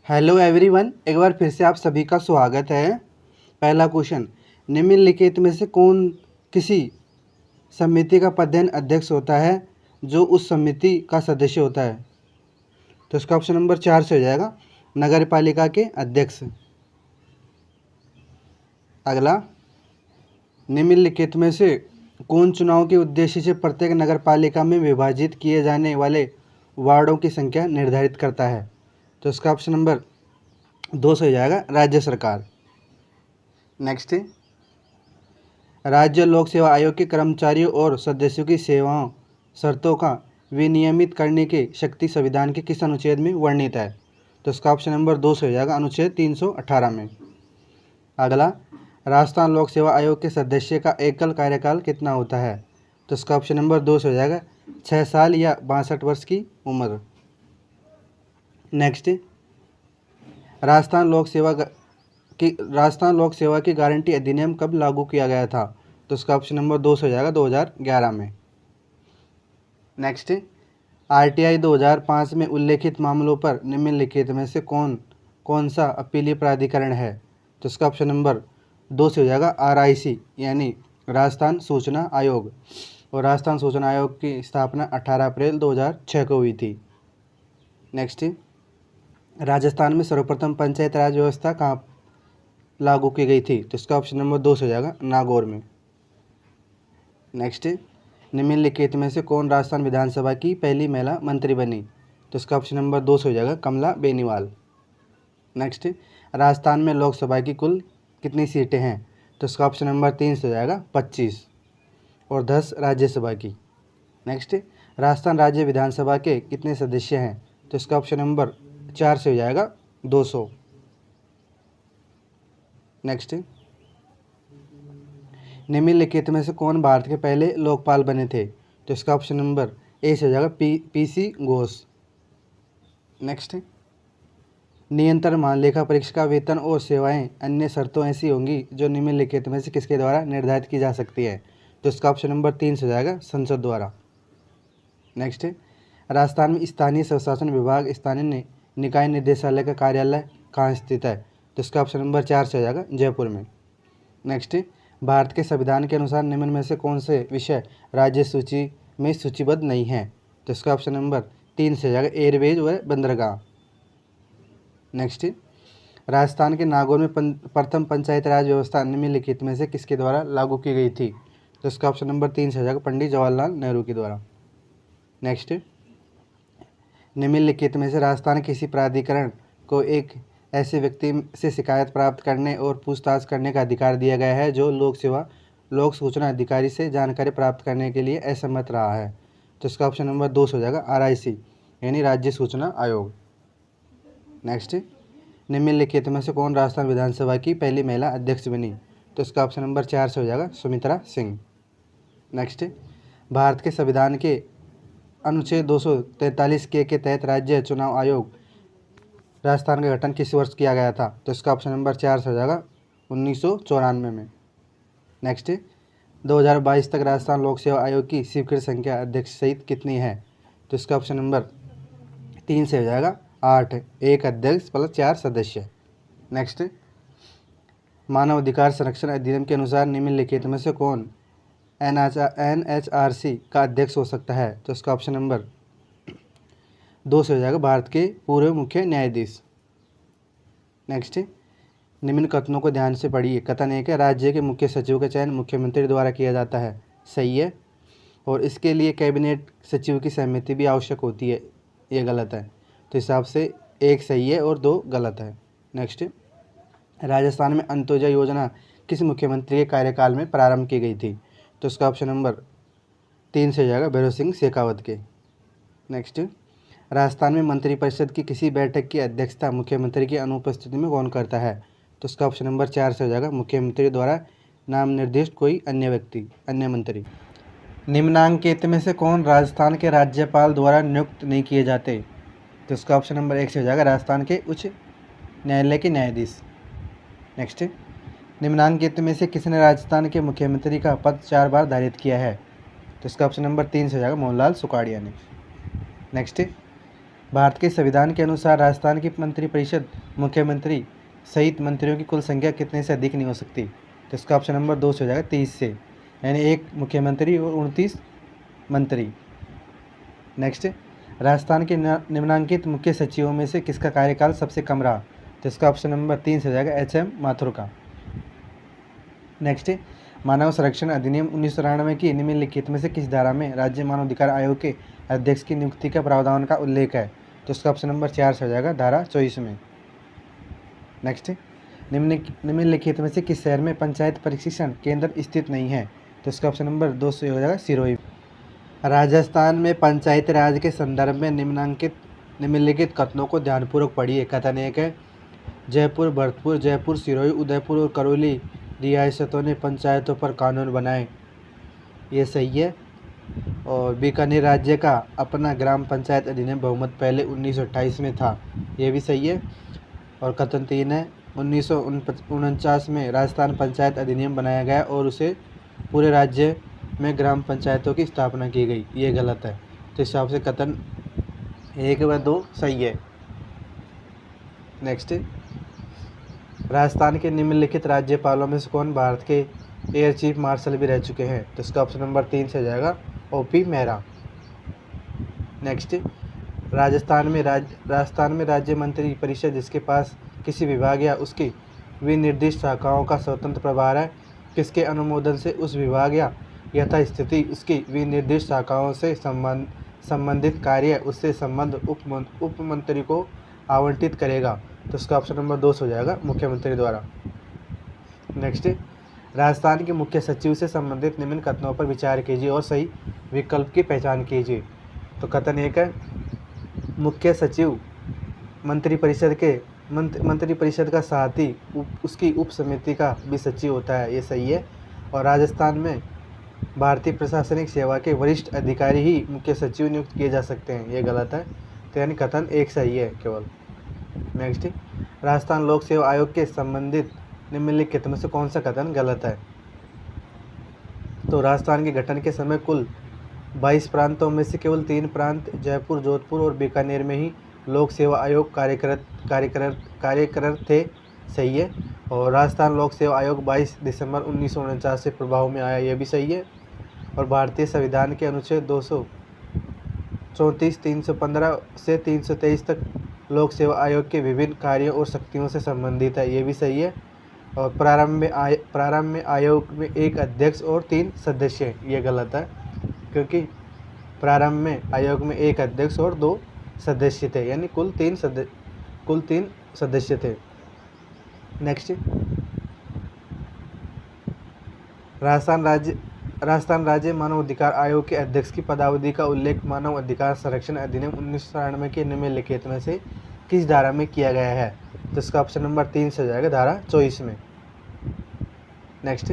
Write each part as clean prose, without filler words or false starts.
Hello everyone, एक बार फिर से आप सभी का स्वागत है। पहला क्वेश्चन, निम्नलिखित में से कौन किसी समिति का पदेन अध्यक्ष होता है जो उस समिति का सदस्य होता है? तो इसका ऑप्शन नंबर 4 से हो जाएगा, नगर पालिका के अध्यक्ष। अगला, निम्नलिखित में से कौन चुनाव के उद्देश्य से प्रत्येक नगर पालिका में विभाजित किए जाने वाले वार्डों की संख्या निर्धारित करता है? तो इसका ऑप्शन नंबर 2 से हो जाएगा, राज्य सरकार। नेक्स्ट, राज्य लोक सेवा आयोग के कर्मचारियों और सदस्यों की सेवाओं शर्तों का विनियमित करने की शक्ति संविधान के किस अनुच्छेद में वर्णित है? तो इसका ऑप्शन नंबर 2 से हो जाएगा, अनुच्छेद 318 में। अगला, राजस्थान लोक सेवा आयोग के सदस्य का एकल कार्यकाल कितना होता है? तो इसका ऑप्शन नंबर 2 से हो जाएगा, 6 साल या 62 वर्ष की उम्र। नेक्स्ट, राजस्थान लोक सेवा की गारंटी अधिनियम कब लागू किया गया था? तो इसका ऑप्शन नंबर 2 से हो जाएगा, 2011 में। नेक्स्ट, आरटीआई 2005 में उल्लेखित मामलों पर निम्नलिखित में से कौन सा अपीलीय प्राधिकरण है? तो इसका ऑप्शन नंबर 2 से हो जाएगा, आरआईसी यानी राजस्थान सूचना आयोग। और राजस्थान सूचना आयोग की स्थापना 18 अप्रैल 2006 को हुई थी। नेक्स्ट, राजस्थान में सर्वप्रथम पंचायत राज व्यवस्था कहाँ लागू की गई थी? तो इसका ऑप्शन नंबर 2 से हो जाएगा, नागौर में। नेक्स्ट, निम्नलिखित में से कौन राजस्थान विधानसभा की पहली महिला मंत्री बनी? तो इसका ऑप्शन नंबर 2 से हो जाएगा, कमला बेनीवाल। नेक्स्ट, राजस्थान में लोकसभा की कुल कितनी सीटें हैं? तो इसका ऑप्शन नंबर 3 से हो जाएगा, 25 और 10 राज्यसभा की। नेक्स्ट, राजस्थान राज्य विधानसभा के कितने सदस्य हैं? तो इसका ऑप्शन नंबर 4 से हो जाएगा, 200। नेक्स्ट, निम्नलिखित में से कौन भारत के पहले लोकपाल बने थे? तो इसका ऑप्शन नंबर ए से हो जाएगा, पीसी घोष। नेक्स्ट, नियंत्रण महालेखा परीक्षक का वेतन और सेवाएं अन्य शर्तों ऐसी होंगी जो निम्नलिखित में से किसके द्वारा निर्धारित की जा सकती है? तो इसका ऑप्शन नंबर 3 से हो जाएगा, संसद द्वारा। नेक्स्ट, राजस्थान में स्थानीय स्वशासन विभाग स्थानीय निकाय निदेशालय का कार्यालय कहाँ स्थित है? तो इसका ऑप्शन नंबर 4 से हो जाएगा, जयपुर में। नेक्स्ट, भारत के संविधान के अनुसार निम्न में से कौन से विषय राज्य सूची में सूचीबद्ध नहीं है? तो इसका ऑप्शन नंबर 3 से हो जाएगा, एयरवेज व बंदरगाह। नेक्स्ट, राजस्थान के नागौर में प्रथम पंचायत राज व्यवस्था निम्नलिखित में से किसके द्वारा लागू की गई थी? तो इसका ऑप्शन नंबर 3 से हो जाएगा, पंडित जवाहरलाल नेहरू के द्वारा। नेक्स्ट, निम्नलिखित में से राजस्थान किसी प्राधिकरण को एक ऐसे व्यक्ति से शिकायत प्राप्त करने और पूछताछ करने का अधिकार दिया गया है जो लोक सूचना अधिकारी से जानकारी प्राप्त करने के लिए असमर्थ रहा है? तो इसका ऑप्शन नंबर 2 हो जाएगा, आरआईसी यानी राज्य सूचना आयोग। नेक्स्ट, निम्नलिखित में से कौन राजस्थान विधानसभा की पहली महिला अध्यक्ष बनी? तो इसका ऑप्शन नंबर 4 से हो जाएगा, सुमित्रा सिंह। नेक्स्ट, भारत के संविधान के अनुच्छेद 243 के तहत राज्य चुनाव आयोग राजस्थान का गठन किस वर्ष किया गया था? तो इसका ऑप्शन नंबर 4 से हो जाएगा, 1994 में। नेक्स्ट, 2022 तक राजस्थान लोक सेवा आयोग की स्वीकृत संख्या अध्यक्ष सहित कितनी है? तो इसका ऑप्शन नंबर 3 से हो जाएगा, 8, एक अध्यक्ष प्लस 4 सदस्य। नेक्स्ट, मानव अधिकार संरक्षण अधिनियम के अनुसार निम्नलिखित में से कौन NHRC का अध्यक्ष हो सकता है? तो इसका ऑप्शन नंबर 2 से हो जाएगा, भारत के पूर्व मुख्य न्यायाधीश। नेक्स्ट, निम्न कथनों को ध्यान से पढ़िए। कथन 1 है, राज्य के मुख्य सचिव का चयन मुख्यमंत्री द्वारा किया जाता है। सही है, और इसके लिए कैबिनेट सचिव की सहमति भी आवश्यक होती है। ये गलत है, तो हिसाब से 1 सही है और 2 गलत है। नेक्स्ट, राजस्थान में अंत्योदय योजना किस मुख्यमंत्री के कार्यकाल में प्रारंभ की गई थी? तो इसका ऑप्शन नंबर 3 से हो जाएगा, भैरों सिंह शेखावत के। नेक्स्ट, राजस्थान में मंत्रिपरिषद की किसी बैठक की अध्यक्षता मुख्यमंत्री की अनुपस्थिति में कौन करता है? तो इसका ऑप्शन नंबर 4 से हो जाएगा, मुख्यमंत्री द्वारा नाम निर्दिष्ट कोई अन्य व्यक्ति, अन्य मंत्री। निम्नांकित में से कौन राजस्थान के राज्यपाल द्वारा नियुक्त नहीं किए जाते? तो इसका ऑप्शन नंबर 1 से हो जाएगा, राजस्थान के उच्च न्यायालय के न्यायाधीश। नेक्स्ट, निम्नांकित में से किसने राजस्थान के मुख्यमंत्री का पद 4 बार धारित किया है? तो इसका ऑप्शन नंबर 3 से हो जाएगा, मोहनलाल सुखाड़िया ने। नेक्स्ट, भारत के संविधान के अनुसार राजस्थान की मंत्रिपरिषद मुख्यमंत्री सहित मंत्रियों की कुल संख्या कितने से अधिक नहीं हो सकती? तो इसका ऑप्शन नंबर 2 से हो जाएगा 30 से, यानी एक मुख्यमंत्री और 29 मंत्री। नेक्स्ट, राजस्थान के निम्नलिखित मुख्य सचिवों में से किसका कार्यकाल सबसे कम रहा? तो इसका ऑप्शन नंबर 3 से हो जाएगा HM माथुर का। नेक्स्ट, मानव संरक्षण अधिनियम 1993 की निम्नलिखित में से किस धारा में राज्य मानवाधिकार आयोग के अध्यक्ष की नियुक्ति का प्रावधान का उल्लेख है? तो इसका ऑप्शन नंबर 4 से हो जाएगा धारा 24 में। नेक्स्ट, निम्नलिखित में से किस शहर में पंचायत प्रशिक्षण केंद्र स्थित नहीं है? तो इसका ऑप्शन नंबर 2 से हो जाएगा सिरोही। राजस्थान में पंचायती राज के संदर्भ में निम्नलिखित कथनों को ध्यानपूर्वक पढ़िए। कथन 1 है, जयपुर, भरतपुर, जयपुर, सिरोही, उदयपुर और करौली रियासतों ने पंचायतों पर कानून बनाए, ये सही है। और बीकानेर राज्य का अपना ग्राम पंचायत अधिनियम बहुमत पहले 1928 में था, ये भी सही है। और कथन 3 है, 1949 में राजस्थान पंचायत अधिनियम बनाया गया और उसे पूरे राज्य में ग्राम पंचायतों की स्थापना की गई, ये गलत है। तो इस हिसाब से कथन 1 व 2 सही है। नेक्स्ट, राजस्थान के निम्नलिखित राज्यपालों में से कौन भारत के एयर चीफ मार्शल भी रह चुके हैं? तो इसका ऑप्शन नंबर 3 से जाएगा OP मेहरा। नेक्स्ट, राजस्थान में राज्य मंत्री परिषद जिसके पास किसी विभाग या उसकी विनिर्दिष्ट शाखाओं का स्वतंत्र प्रभार है, किसके अनुमोदन से उस विभाग या यथास्थिति उसकी विनिर्दिष्ट शाखाओं से संबंधित कार्य उससे संबंध उप मंत्री को आवंटित करेगा? तो इसका ऑप्शन नंबर 2 हो जाएगा मुख्यमंत्री द्वारा। नेक्स्ट, राजस्थान के मुख्य सचिव से संबंधित निम्न कथनों पर विचार कीजिए और सही विकल्प की पहचान कीजिए। तो कथन 1 है, मुख्य सचिव मंत्रिपरिषद का साथ ही उसकी उप समिति का भी सचिव होता है, ये सही है। और राजस्थान में भारतीय प्रशासनिक सेवा के वरिष्ठ अधिकारी ही मुख्य सचिव नियुक्त किए जा सकते हैं, ये गलत है। तो यानी कथन 1 सही है केवल। नेक्स्ट, राजस्थान लोक सेवा आयोग के संबंधित निम्नलिखित में से कौन सा कथन गलत है? तो राजस्थान के गठन के समय कुल 22 प्रांतों में से केवल 3 प्रांत जयपुर, जोधपुर और बीकानेर में ही लोक सेवा आयोग कार्यरत थे, सही है। और राजस्थान लोक सेवा आयोग 22 दिसंबर 1949 से प्रभाव में आया, यह भी सही है। और भारतीय संविधान के अनुच्छेद 234, 315 से 323 तक लोक सेवा आयोग के विभिन्न कार्यों और शक्तियों से संबंधित है, ये भी सही है। और प्रारंभ में आयोग में 1 अध्यक्ष और 3 सदस्य, ये गलत है, क्योंकि प्रारंभ में आयोग में 1 अध्यक्ष और 2 सदस्य थे, यानी कुल 3 सदस्य थे। नेक्स्ट, राजस्थान राज्य मानव अधिकार आयोग के अध्यक्ष की पदावधि का उल्लेख मानव अधिकार संरक्षण अधिनियम 1993 के निम्नलिखित में से किस धारा में किया गया है? तो इसका ऑप्शन नंबर 3 से जाएगा धारा 24 में। नेक्स्ट,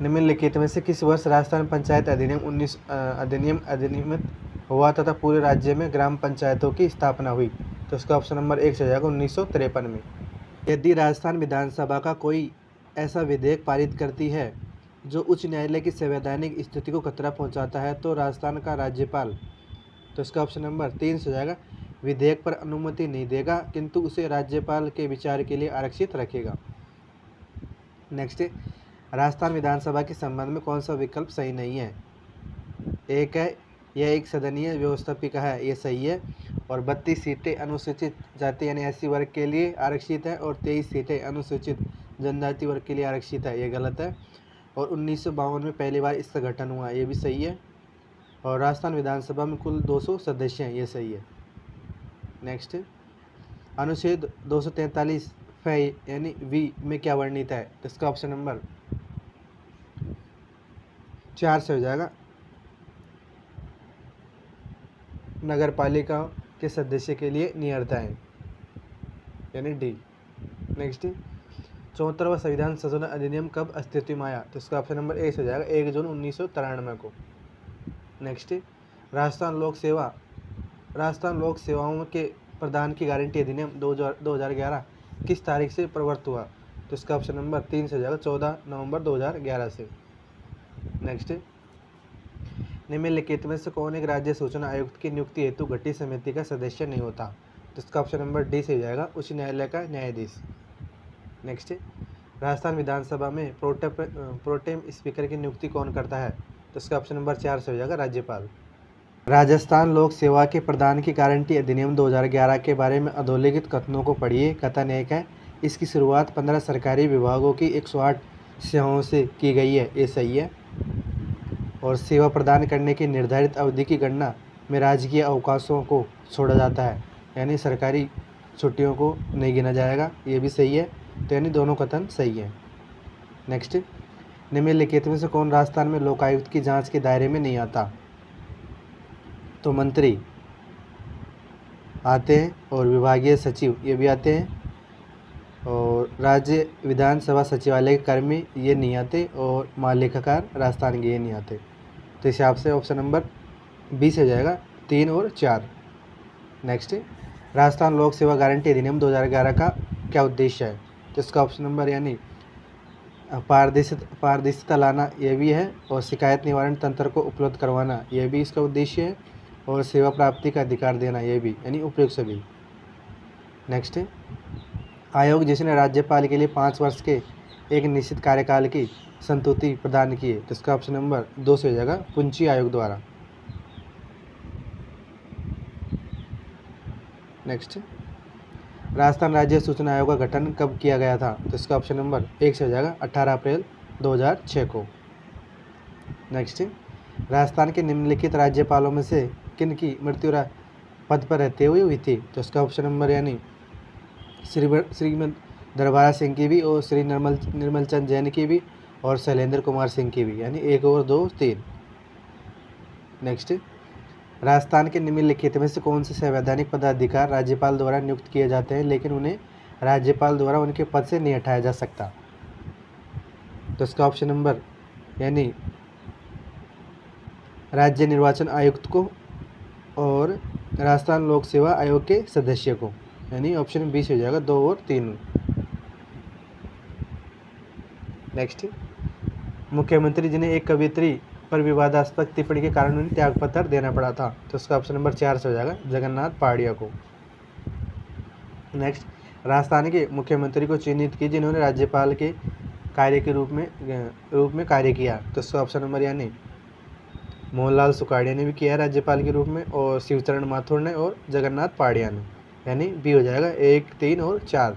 निम्नलिखित में से किस वर्ष राजस्थान पंचायत अधिनियम अधिनियमित हुआ तथा पूरे राज्य में ग्राम पंचायतों की स्थापना हुई? तो इसका ऑप्शन नंबर 1 से जाएगा 1953 में। यदि राजस्थान विधानसभा का कोई ऐसा विधेयक पारित करती है जो उच्च न्यायालय की संवैधानिक स्थिति को खतरा पहुंचाता है तो राजस्थान का राज्यपाल, तो इसका ऑप्शन नंबर 3 से जाएगा, विधेयक पर अनुमति नहीं देगा किंतु उसे राज्यपाल के विचार के लिए आरक्षित रखेगा। नेक्स्ट, राजस्थान विधानसभा के संबंध में कौन सा विकल्प सही नहीं है? 1 है, यह एक सदनीय व्यवस्थापिका है, ये सही है। और 32 सीटें अनुसूचित जाति यानी SC वर्ग के लिए आरक्षित है और 23 सीटें अनुसूचित जनजाति वर्ग के लिए आरक्षित है, ये गलत है। और 1952 में पहली बार इसका गठन हुआ, ये भी सही है। और राजस्थान विधानसभा में कुल 200 सदस्य हैं, ये सही है। नेक्स्ट, अनुच्छेद 243 यानी V में क्या वर्णित है? तो इसका ऑप्शन नंबर 4 से हो जाएगा, नगर पालिका के सदस्य के लिए नियरताएं, यानी D। नेक्स्ट, 74वां संविधान संशोधन अधिनियम कब अस्तित्व में आया? तो इसका ऑप्शन नंबर 1 हो जाएगा 1 जून 1993 को। नेक्स्ट, राजस्थान लोक सेवाओं के प्रदान की गारंटी अधिनियम 2011 किस तारीख से प्रवर्तित हुआ? तो इसका ऑप्शन नंबर 3 से हो जाएगा 14 नवंबर 2011 से। नेक्स्ट, निम्नलिखित में से कौन एक राज्य सूचना आयुक्त की नियुक्ति हेतु गठित समिति का सदस्य नहीं होता? तो इसका ऑप्शन नंबर डी से हो जाएगा, उच्च न्यायालय का न्यायाधीश। नेक्स्ट, राजस्थान विधानसभा में प्रोटेम स्पीकर की नियुक्ति कौन करता है? तो इसका ऑप्शन नंबर 4 से हो जाएगा, राज्यपाल। राजस्थान लोक सेवा के प्रदान की गारंटी अधिनियम 2011 के बारे में अधोलिखित कथनों को पढ़िए। कथन 1 है, इसकी शुरुआत 15 सरकारी विभागों की 108 सेवाओं से की गई है, ये सही है। और सेवा प्रदान करने की निर्धारित अवधि की गणना में राजकीय अवकाशों को छोड़ा जाता है, यानी सरकारी छुट्टियों को नहीं गिना जाएगा, ये भी सही है। तो यानी दोनों कथन सही है। नेक्स्ट, निम्नलिखित में से कौन राजस्थान में लोकायुक्त की जांच के दायरे में नहीं आता? तो मंत्री आते हैं और विभागीय सचिव ये भी आते हैं, और राज्य विधानसभा सचिवालय के कर्मी ये नहीं आते, और महालेखाकार राजस्थान के ये नहीं आते। तो इस हिसाब से ऑप्शन नंबर 20 हो जाएगा, 3 और 4। नेक्स्ट, राजस्थान लोक सेवा गारंटी अधिनियम 2011 का क्या उद्देश्य है? तो इसका ऑप्शन नंबर यानी पारदर्शिता लाना ये भी है, और शिकायत निवारण तंत्र को उपलब्ध करवाना यह भी इसका उद्देश्य है, और सेवा प्राप्ति का अधिकार देना यह भी, यानी उपयुक्त सभी। नेक्स्ट, आयोग जिसने राज्यपाल के लिए 5 वर्ष के एक निश्चित कार्यकाल की संतुति प्रदान की है, तो इसका ऑप्शन नंबर 2 से हो जाएगा, पुंची आयोग द्वारा। नेक्स्ट, राजस्थान राज्य सूचना आयोग का गठन कब किया गया था? तो इसका ऑप्शन नंबर 1 से हो जाएगा, 18 अप्रैल 2006 को। नेक्स्ट, राजस्थान के निम्नलिखित राज्यपालों में से किन की मृत्यु पद पर रहते हुए हुई थी? तो इसका ऑप्शन नंबर यानी श्रीमद दरबारा सिंह की भी, और श्री निर्मल चंद जैन की भी, और शैलेंद्र कुमार सिंह की भी, यानी 1 और 2 3। नेक्स्ट, राजस्थान के निम्नलिखित में से कौन से संवैधानिक पदाधिकार राज्यपाल द्वारा नियुक्त किए जाते हैं लेकिन उन्हें राज्यपाल द्वारा उनके पद से नहीं हटाया जा सकता? तो इसका ऑप्शन नंबर यानी राज्य निर्वाचन आयुक्त को और राजस्थान लोक सेवा आयोग के सदस्य को, यानी ऑप्शन 20 हो जाएगा, 2 और 3। नेक्स्ट, मुख्यमंत्री जिन्हें एक कवियत्री पर विवादास्पद टिप्पणी के कारण उन्हें त्यागपत्र देना पड़ा था? तो उसका ऑप्शन नंबर 4 से हो जाएगा, जगन्नाथ पहाड़िया को। नेक्स्ट, राजस्थान के मुख्यमंत्री को चिन्हित की जिन्होंने राज्यपाल के कार्य के रूप में कार्य किया? तो उसका ऑप्शन नंबर यानी मोहनलाल सुखाड़िया ने भी किया है राज्यपाल के रूप में, और शिवचरण माथुर ने, और जगन्नाथ पहाड़िया ने, यानी बी हो जाएगा, 1 3 और 4।